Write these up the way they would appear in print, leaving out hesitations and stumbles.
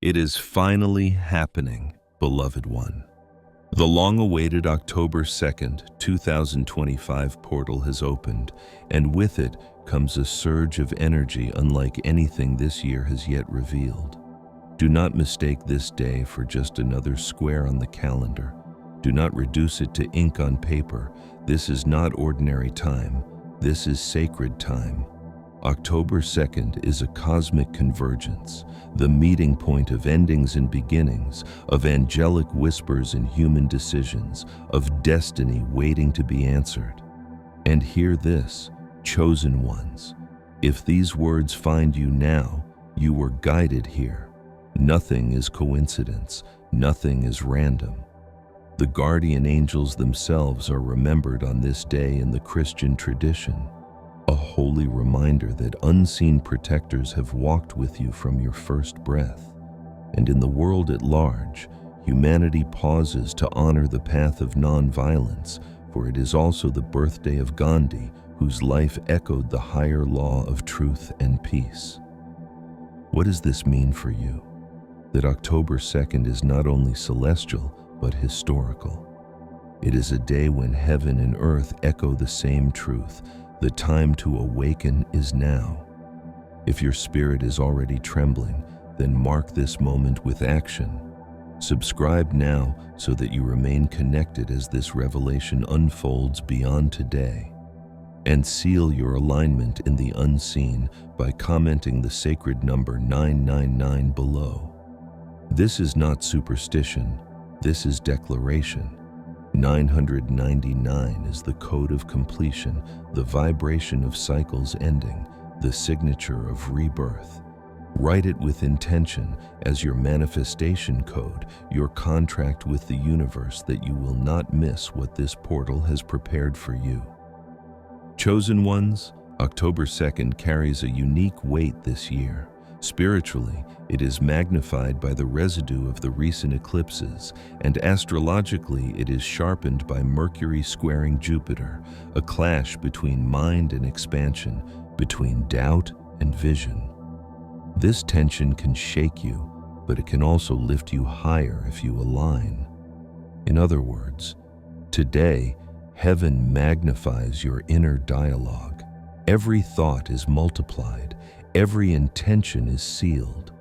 It is finally happening, beloved one. The long-awaited October 2nd, 2025 portal has opened, and with it comes a surge of energy unlike anything this year has yet revealed. Do not mistake this day for just another square on the calendar. Do not reduce it to ink on paper. This is not ordinary time. This is sacred time. October 2nd is a cosmic convergence, the meeting point of endings and beginnings, of angelic whispers and human decisions, of destiny waiting to be answered. And hear this, chosen ones. If these words find you now, you were guided here. Nothing is coincidence. Nothing is random. The guardian angels themselves are remembered on this day in the Christian tradition, a holy reminder that unseen protectors have walked with you from your first breath. And in the world at large, humanity pauses to honor the path of non-violence, for it is also the birthday of Gandhi, whose life echoed the higher law of truth and peace. What does this mean for you? That October 2nd is not only celestial, but historical. It is a day when heaven and earth echo the same truth. The time to awaken is now. If your spirit is already trembling, then mark this moment with action. Subscribe now so that you remain connected as this revelation unfolds beyond today. And seal your alignment in the unseen by commenting the sacred number 999 below. This is not superstition, this is declaration. 999 is the code of completion, the vibration of cycles ending, the signature of rebirth. Write it with intention as your manifestation code, your contract with the universe that you will not miss what this portal has prepared for you. Chosen ones, October 2nd carries a unique weight this year. Spiritually, it is magnified by the residue of the recent eclipses, and astrologically it is sharpened by Mercury squaring Jupiter, a clash between mind and expansion, between doubt and vision. This tension can shake you, but it can also lift you higher if you align. In other words, today, heaven magnifies your inner dialogue. Every thought is multiplied. Every intention is sealed.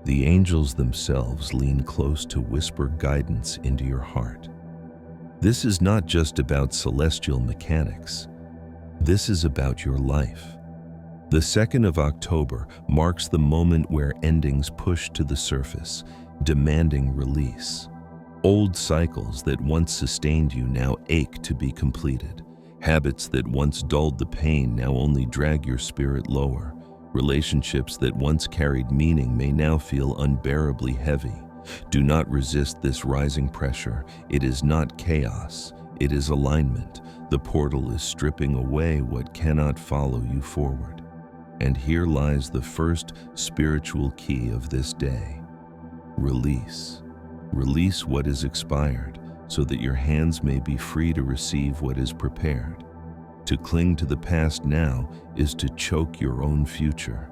The angels themselves lean close to whisper guidance into your heart. This is not just about celestial mechanics. This is about your life. The 2nd of October marks the moment where endings push to the surface, demanding release. Old cycles that once sustained you now ache to be completed. Habits that once dulled the pain now only drag your spirit lower. Relationships that once carried meaning may now feel unbearably heavy. Do not resist this rising pressure. It is not chaos. It is alignment. The portal is stripping away what cannot follow you forward. And here lies the first spiritual key of this day. Release. Release what is expired, so that your hands may be free to receive what is prepared. To cling to the past now is to choke your own future.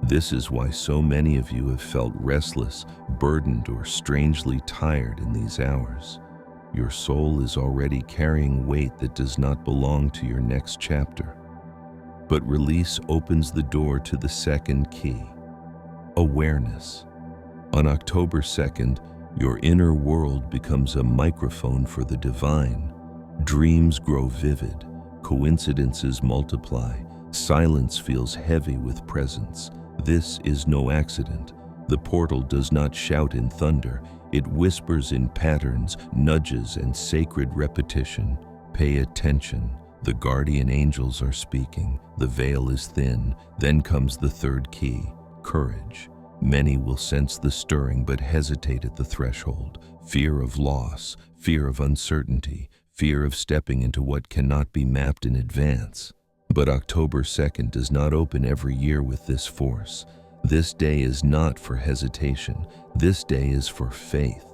This is why so many of you have felt restless, burdened, or strangely tired in these hours. Your soul is already carrying weight that does not belong to your next chapter. But release opens the door to the second key, awareness. On October 2nd, your inner world becomes a microphone for the divine. Dreams grow vivid. Coincidences multiply. Silence feels heavy with presence. This is no accident. The portal does not shout in thunder. It whispers in patterns, nudges, and sacred repetition. Pay attention. The guardian angels are speaking. The veil is thin. Then comes the third key, courage. Many will sense the stirring but hesitate at the threshold. Fear of loss, fear of uncertainty, fear of stepping into what cannot be mapped in advance. But October 2nd does not open every year with this force. This day is not for hesitation. This day is for faith.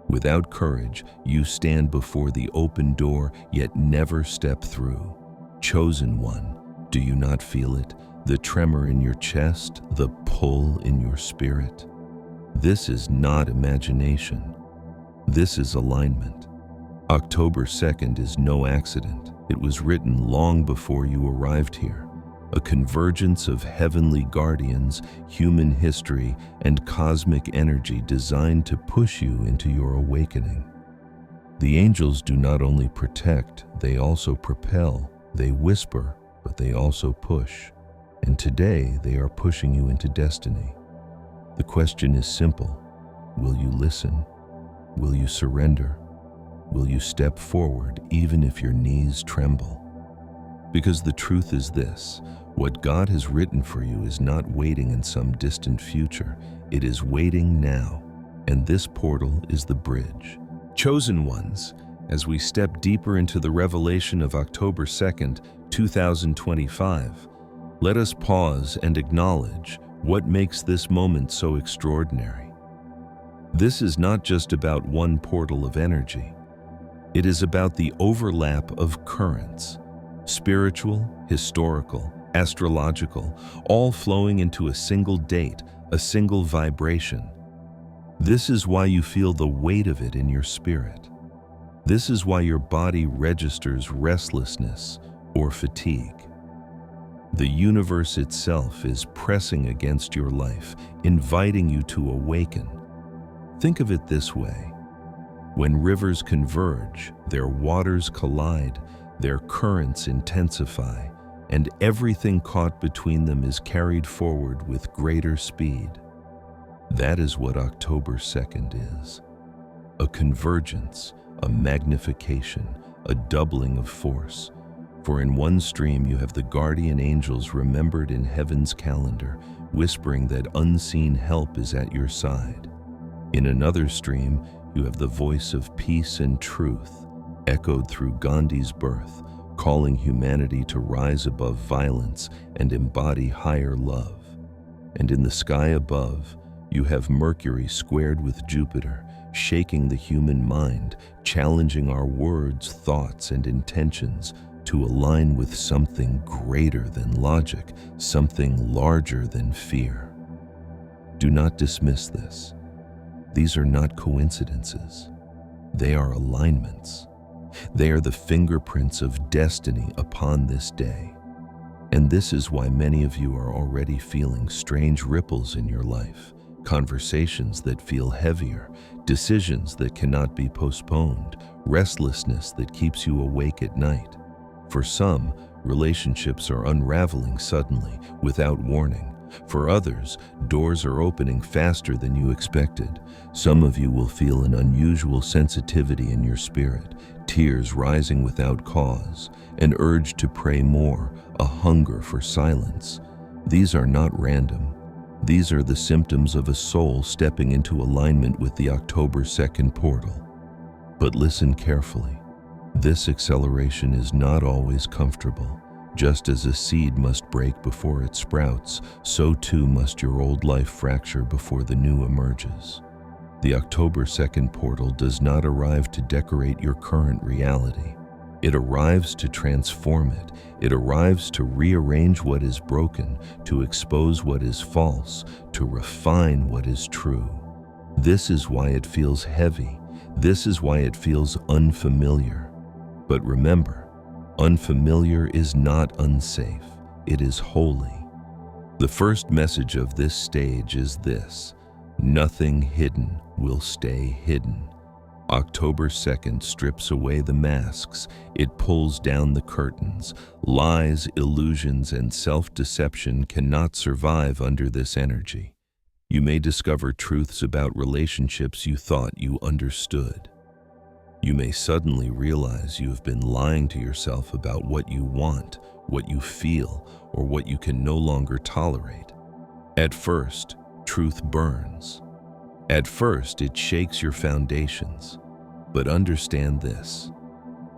Without courage, you stand before the open door, yet never step through. Chosen one, do you not feel it? The tremor in your chest, the pull in your spirit? This is not imagination. This is alignment. October 2nd is no accident. It was written long before you arrived here. A convergence of heavenly guardians, human history, and cosmic energy designed to push you into your awakening. The angels do not only protect, they also propel. They whisper, but they also push. And today they are pushing you into destiny. The question is simple. Will you listen? Will you surrender? Will you step forward even if your knees tremble? Because the truth is this, what God has written for you is not waiting in some distant future. It is waiting now, and this portal is the bridge. Chosen ones, as we step deeper into the revelation of October 2nd, 2025, let us pause and acknowledge what makes this moment so extraordinary. This is not just about one portal of energy. It is about the overlap of currents, spiritual, historical, astrological, all flowing into a single date, a single vibration. This is why you feel the weight of it in your spirit. This is why your body registers restlessness or fatigue. The universe itself is pressing against your life, inviting you to awaken. Think of it this way. When rivers converge, their waters collide, their currents intensify, and everything caught between them is carried forward with greater speed. That is what October 2nd is. A convergence, a magnification, a doubling of force. For in one stream you have the guardian angels remembered in heaven's calendar, whispering that unseen help is at your side. In another stream, you have the voice of peace and truth, echoed through Gandhi's birth, calling humanity to rise above violence and embody higher love. And in the sky above, you have Mercury squared with Jupiter, shaking the human mind, challenging our words, thoughts, and intentions to align with something greater than logic, something larger than fear. Do not dismiss this. These are not coincidences. They are alignments. They are the fingerprints of destiny upon this day. And this is why many of you are already feeling strange ripples in your life, conversations that feel heavier, decisions that cannot be postponed, restlessness that keeps you awake at night. For some, relationships are unraveling suddenly, without warning. For others, doors are opening faster than you expected. Some of you will feel an unusual sensitivity in your spirit, tears rising without cause, an urge to pray more, a hunger for silence. These are not random. These are the symptoms of a soul stepping into alignment with the October 2nd portal. But listen carefully. This acceleration is not always comfortable. Just as a seed must break before it sprouts, so too must your old life fracture before the new emerges. The October 2nd portal does not arrive to decorate your current reality. It arrives to transform it. It arrives to rearrange what is broken, to expose what is false, to refine what is true. This is why it feels heavy. This is why it feels unfamiliar. But remember, unfamiliar is not unsafe. It is holy. The first message of this stage is this: nothing hidden will stay hidden. October 2nd strips away the masks. It pulls down the curtains. Lies, illusions, and self-deception cannot survive under this energy. You may discover truths about relationships you thought you understood. You may suddenly realize you have been lying to yourself about what you want, what you feel, or what you can no longer tolerate. At first, truth burns. At first, it shakes your foundations. But understand this: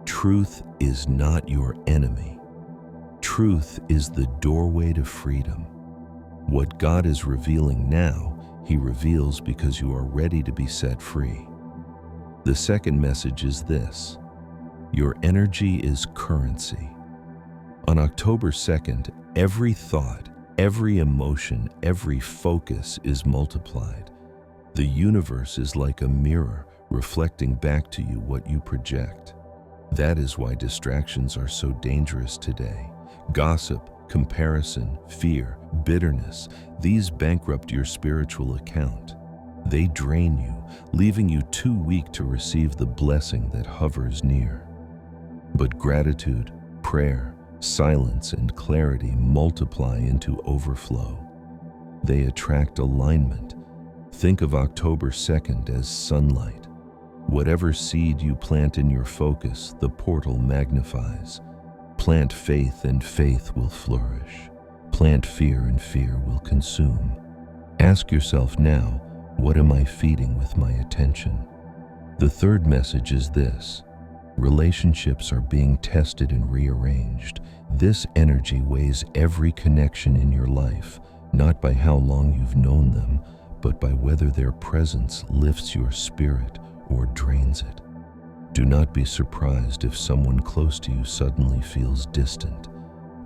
truth is not your enemy. Truth is the doorway to freedom. What God is revealing now, He reveals because you are ready to be set free. The second message is this: your energy is currency. On October 2nd, every thought, every emotion, every focus is multiplied. The universe is like a mirror, reflecting back to you what you project. That is why distractions are so dangerous today. Gossip, comparison, fear, bitterness, these bankrupt your spiritual account. They drain you, leaving you too weak to receive the blessing that hovers near. But gratitude, prayer, silence, and clarity multiply into overflow. They attract alignment. Think of October 2nd as sunlight. Whatever seed you plant in your focus, the portal magnifies. Plant faith and faith will flourish. Plant fear and fear will consume. Ask yourself now, what am I feeding with my attention? The third message is this: relationships are being tested and rearranged. This energy weighs every connection in your life, not by how long you've known them, but by whether their presence lifts your spirit or drains it. Do not be surprised if someone close to you suddenly feels distant.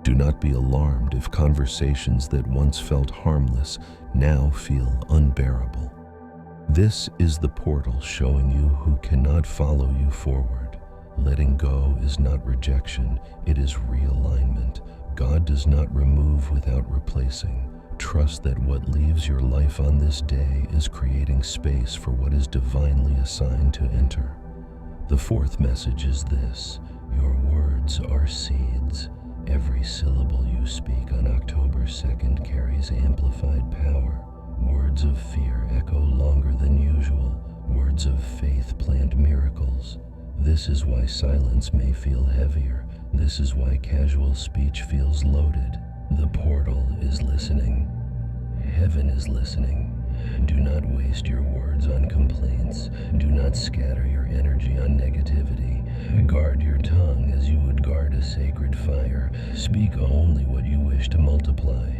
Do not be alarmed if conversations that once felt harmless now feel unbearable. This is the portal showing you who cannot follow you forward. Letting go is not rejection, it is realignment. God does not remove without replacing. Trust that what leaves your life on this day is creating space for what is divinely assigned to enter. The fourth message is this: your words are seeds. Every syllable you speak on October 2nd carries amplified power. Words of fear echo longer than usual. Words of faith plant miracles. This is why silence may feel heavier. This is why casual speech feels loaded. The portal is listening. Heaven is listening. Do not waste your words on complaints. Do not scatter your energy on negativity. Guard your tongue as you would guard a sacred fire. Speak only what you wish to multiply.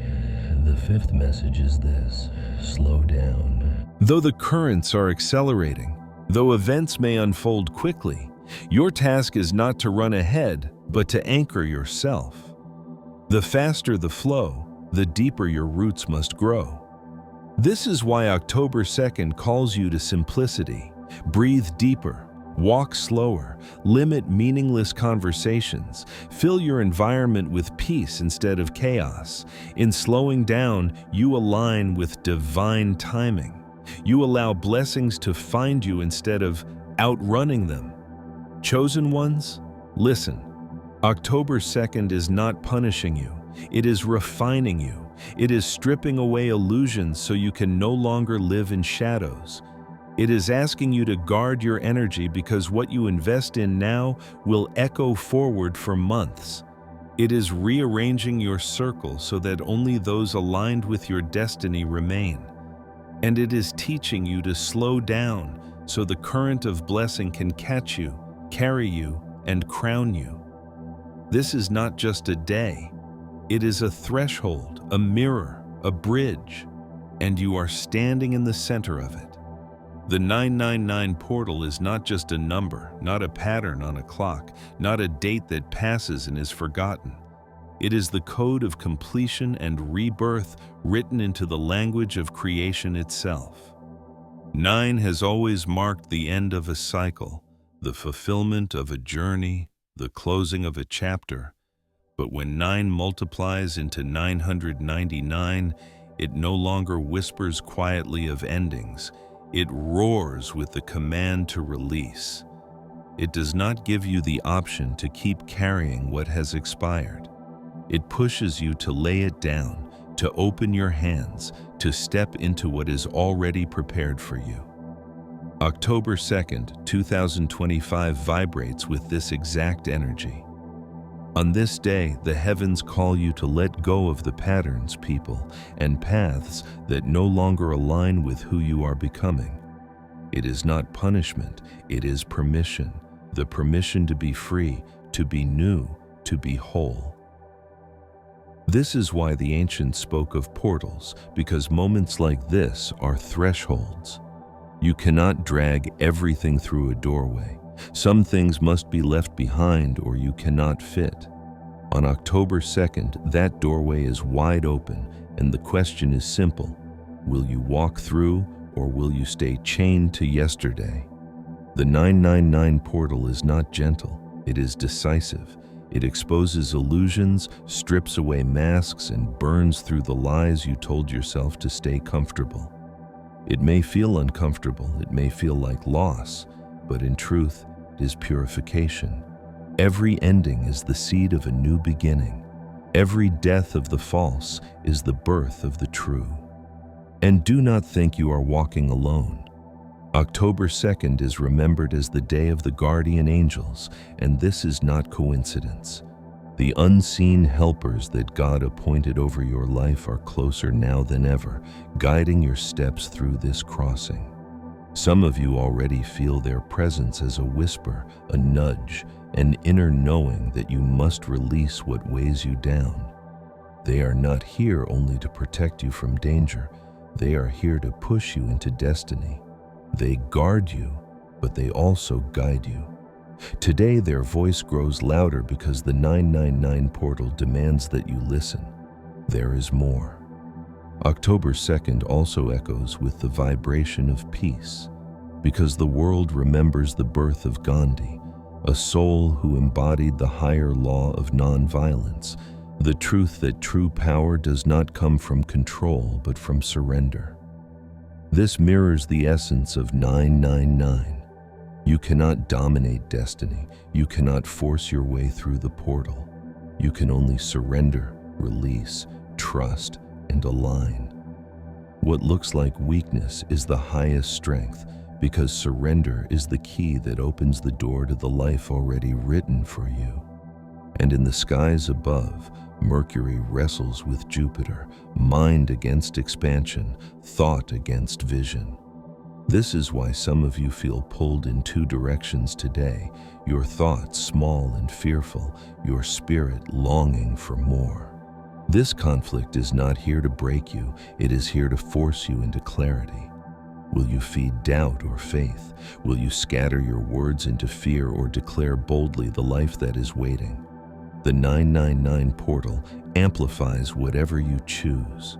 The fifth message is this: slow down. Though the currents are accelerating, though events may unfold quickly, your task is not to run ahead, but to anchor yourself. The faster the flow, the deeper your roots must grow. This is why October 2nd calls you to simplicity. Breathe deeper, walk slower, limit meaningless conversations, fill your environment with peace instead of chaos. In slowing down, you align with divine timing. You allow blessings to find you instead of outrunning them. Chosen ones, listen. October 2nd is not punishing you. It is refining you. It is stripping away illusions so you can no longer live in shadows. It is asking you to guard your energy because what you invest in now will echo forward for months. It is rearranging your circle so that only those aligned with your destiny remain. And it is teaching you to slow down so the current of blessing can catch you, carry you, and crown you. This is not just a day. It is a threshold, a mirror, a bridge, and you are standing in the center of it. The 999 portal is not just a number, not a pattern on a clock, not a date that passes and is forgotten. It is the code of completion and rebirth written into the language of creation itself. 9 has always marked the end of a cycle, the fulfillment of a journey, the closing of a chapter. But when 9 multiplies into 999, it no longer whispers quietly of endings. It roars with the command to release. It does not give you the option to keep carrying what has expired. It pushes you to lay it down, to open your hands, to step into what is already prepared for you. October 2nd, 2025 vibrates with this exact energy. On this day, the heavens call you to let go of the patterns, people, and paths that no longer align with who you are becoming. It is not punishment, it is permission. The permission to be free, to be new, to be whole. This is why the ancients spoke of portals, because moments like this are thresholds. You cannot drag everything through a doorway. Some things must be left behind or you cannot fit. On October 2nd, that doorway is wide open, and the question is simple: will you walk through or will you stay chained to yesterday? The 999 portal is not gentle, it is decisive. It exposes illusions, strips away masks, and burns through the lies you told yourself to stay comfortable. It may feel uncomfortable, it may feel like loss, but in truth, it is purification. Every ending is the seed of a new beginning. Every death of the false is the birth of the true. And do not think you are walking alone. October 2nd is remembered as the day of the guardian angels, and this is not coincidence. The unseen helpers that God appointed over your life are closer now than ever, guiding your steps through this crossing. Some of you already feel their presence as a whisper, a nudge, an inner knowing that you must release what weighs you down. They are not here only to protect you from danger. They are here to push you into destiny. They guard you, but they also guide you. Today, their voice grows louder because the 999 portal demands that you listen. There is more. October 2nd also echoes with the vibration of peace, because the world remembers the birth of Gandhi, a soul who embodied the higher law of nonviolence, the truth that true power does not come from control but from surrender. This mirrors the essence of 999. You cannot dominate destiny. You cannot force your way through the portal. You can only surrender, release, trust, and align. What looks like weakness is the highest strength, because surrender is the key that opens the door to the life already written for you. And in the skies above, Mercury wrestles with Jupiter, mind against expansion, thought against vision. This is why some of you feel pulled in two directions today, your thoughts small and fearful, your spirit longing for more. This conflict is not here to break you, it is here to force you into clarity. Will you feed doubt or faith? Will you scatter your words into fear or declare boldly the life that is waiting? The 999 portal amplifies whatever you choose.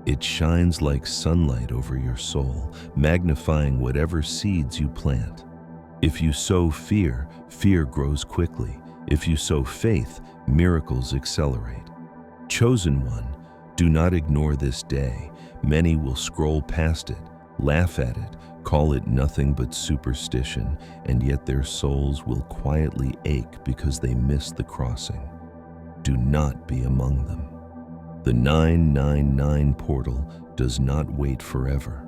It shines like sunlight over your soul, magnifying whatever seeds you plant. If you sow fear, fear grows quickly. If you sow faith, miracles accelerate. Chosen one, do not ignore this day. Many will scroll past it, laugh at it, call it nothing but superstition, and yet their souls will quietly ache because they missed the crossing. Do not be among them. The 999 portal does not wait forever.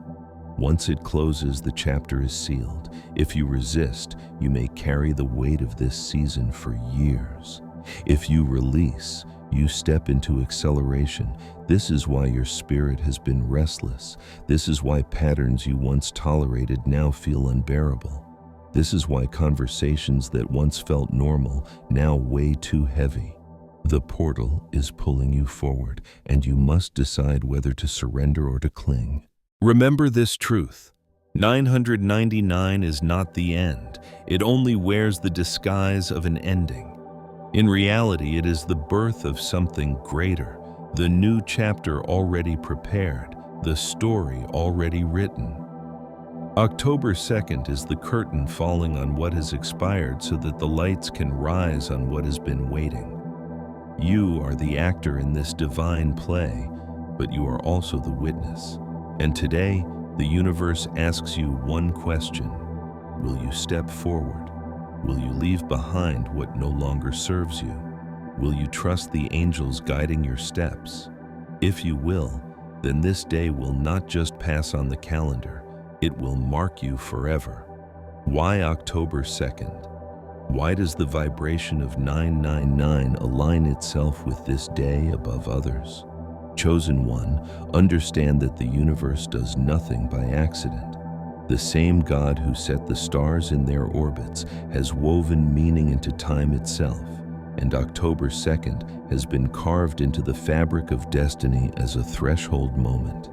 Once it closes, the chapter is sealed. If you resist, you may carry the weight of this season for years. If you release, you step into acceleration. This is why your spirit has been restless. This is why patterns you once tolerated now feel unbearable. This is why conversations that once felt normal now weigh too heavy. The portal is pulling you forward, and you must decide whether to surrender or to cling. Remember this truth. 999 is not the end. It only wears the disguise of an ending. In reality, it is the birth of something greater, the new chapter already prepared, the story already written. October 2nd is the curtain falling on what has expired so that the lights can rise on what has been waiting. You are the actor in this divine play, but you are also the witness. And today, the universe asks you one question. Will you step forward? Will you leave behind what no longer serves you? Will you trust the angels guiding your steps? If you will, then this day will not just pass on the calendar, it will mark you forever. Why October 2nd? Why does the vibration of 999 align itself with this day above others? Chosen one, understand that the universe does nothing by accident. The same God who set the stars in their orbits has woven meaning into time itself, and October 2nd has been carved into the fabric of destiny as a threshold moment.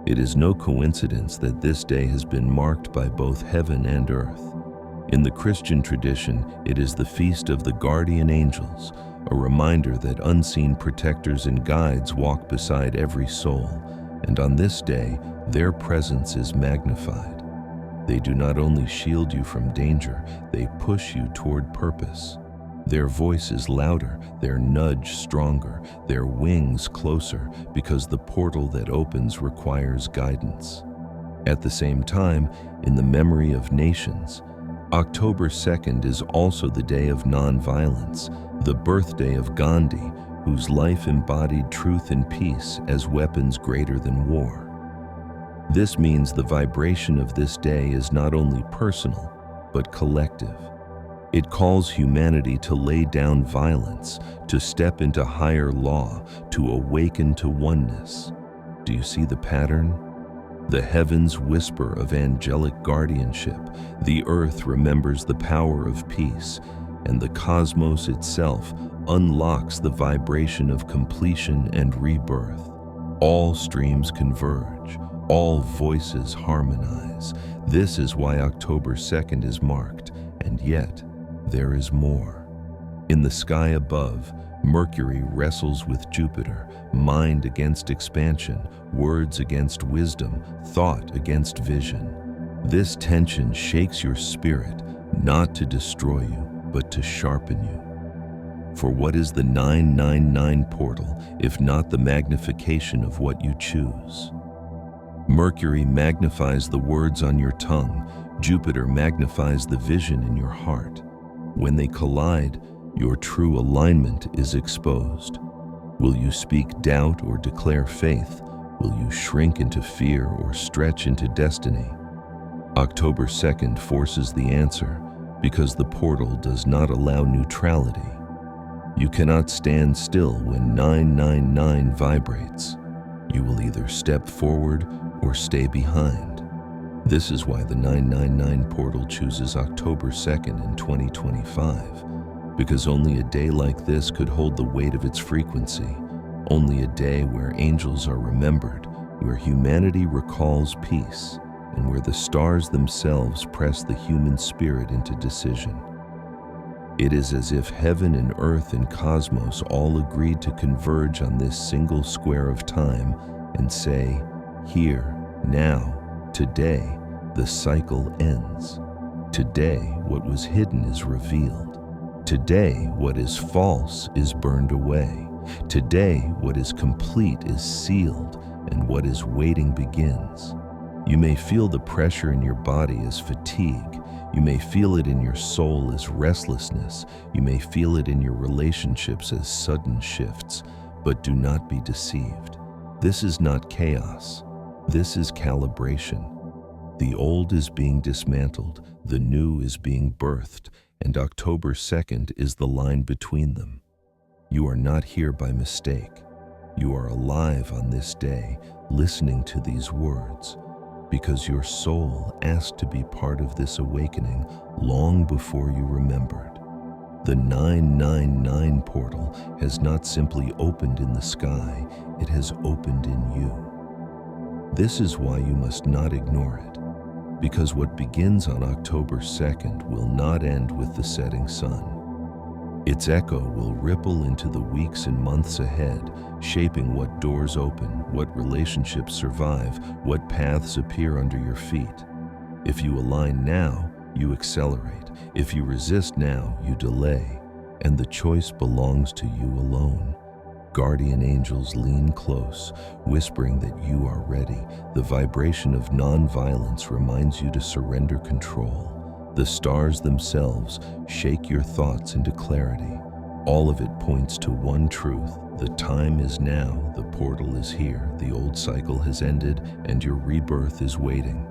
It is no coincidence that this day has been marked by both heaven and earth. In the Christian tradition, it is the feast of the guardian angels, a reminder that unseen protectors and guides walk beside every soul. and on this day, their presence is magnified. They do not only shield you from danger, they push you toward purpose. Their voice is louder, their nudge stronger, their wings closer, because the portal that opens requires guidance. At the same time, in the memory of nations, October 2nd is also the day of nonviolence, the birthday of Gandhi, whose life embodied truth and peace as weapons greater than war. This means the vibration of this day is not only personal, but collective. It calls humanity to lay down violence, to step into higher law, to awaken to oneness. Do you see the pattern? The heavens whisper of angelic guardianship, the earth remembers the power of peace, and the cosmos itself unlocks the vibration of completion and rebirth. All streams converge, all voices harmonize. This is why October 2nd is marked, and yet there is more. In the sky above, Mercury wrestles with Jupiter, mind against expansion, words against wisdom, thought against vision. This tension shakes your spirit, not to destroy you, but to sharpen you. For what is the 999 portal, if not the magnification of what you choose? Mercury magnifies the words on your tongue, Jupiter magnifies the vision in your heart. When they collide, your true alignment is exposed. Will you speak doubt or declare faith? Will you shrink into fear or stretch into destiny? October 2nd forces the answer, because the portal does not allow neutrality. You cannot stand still when 999 vibrates. You will either step forward or stay behind. This is why the 999 portal chooses October 2nd in 2025, because only a day like this could hold the weight of its frequency, only a day where angels are remembered, where humanity recalls peace, and where the stars themselves press the human spirit into decision. It is as if heaven and earth and cosmos all agreed to converge on this single square of time and say, here, now, today, the cycle ends. Today, what was hidden is revealed. Today, what is false is burned away. Today, what is complete is sealed, and what is waiting begins. You may feel the pressure in your body as fatigue. You may feel it in your soul as restlessness. You may feel it in your relationships as sudden shifts. But do not be deceived. This is not chaos. This is calibration. The old is being dismantled, the new is being birthed, and October 2nd is the line between them. You are not here by mistake. You are alive on this day, listening to these words, because your soul asked to be part of this awakening long before you remembered. The 999 portal has not simply opened in the sky, it has opened in you. This is why you must not ignore it, because what begins on October 2nd will not end with the setting sun. Its echo will ripple into the weeks and months ahead, shaping what doors open, what relationships survive, what paths appear under your feet. If you align now, you accelerate. If you resist now, you delay. And the choice belongs to you alone. Guardian angels lean close, whispering that you are ready. The vibration of non-violence reminds you to surrender control. The stars themselves shake your thoughts into clarity. All of it points to one truth. The time is now, the portal is here, the old cycle has ended, and your rebirth is waiting.